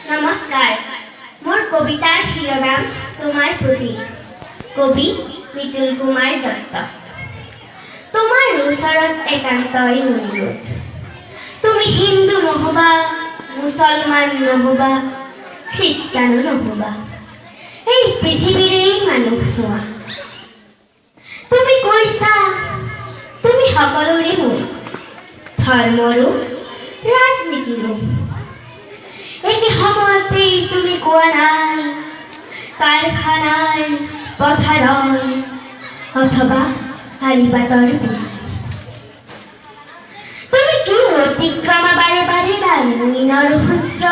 নমস্কাৰ, মোৰ কবিতাৰ শিৰোনাম তোমাৰ প্ৰতি। কবি মিতুল কুমাৰ দত্ত। তোমাৰ ওচৰত একান্তই অনুৰোধ, তুমি হিন্দু নহবা, মুছলমান নহবা, খ্ৰীষ্টানো নহবা, এই পৃথিৱীৰেই মানুহ হোৱা। তুমি কৈছা তুমি সকলোৰে মূল, ধৰ্মৰো ৰাজনীতিৰো। একে সময়তেই তুমি কোৱা নাই কাৰখানাৰ, পথাৰৰ অথবা কালীপাতৰ বুলি। তুমি কি অতিক্ৰম বাৰে বাৰে ডালমুইনৰ সূত্ৰ?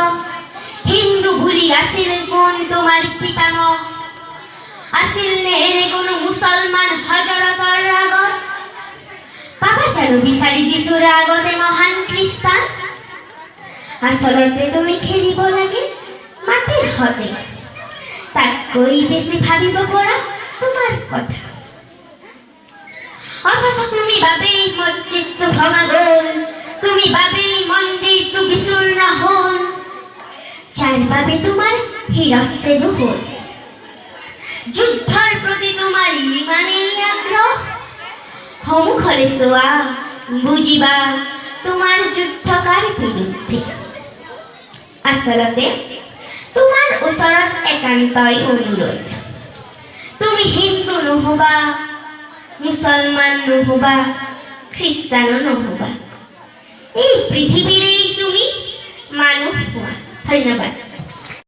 হিন্দু বুলি আছিল কোন তোমাৰ পিতামহ? আছিল নে এনে কোনো মুছলমান হজৰতৰ আগত? পাবা জানো বিচাৰি যিচুৰ আগতে মহান খ্ৰীষ্টান? আচলতে তুমি খেলিব লাগে মাটিৰ সতে, তাতকৈ বেছি ভাবিব পৰা তোমাৰ কথা। অথচ তুমি বাবেই মছজিদটো ভঙা গ'ল, তুমি বাবেই মন্দিৰটো বিচূৰ্ণ হ'ল, যাৰ বাবে তোমাৰ শিৰচ্ছেদো হ'ল। যুদ্ধৰ প্ৰতি তোমাৰ ইমানেই আগ্ৰহ, সন্মুখলৈ চোৱা বুজিবা তোমাৰ যুদ্ধ কাৰ বিৰুদ্ধে। আচলতে তোমাৰ ওচৰত একান্তই অনুৰোধ, তুমি হিন্দু নহবা, মুছলমান নহবা, খ্ৰীষ্টানো নহবা, এই পৃথিৱীৰেই তুমি মানুহ হোৱা। ধন্যবাদ।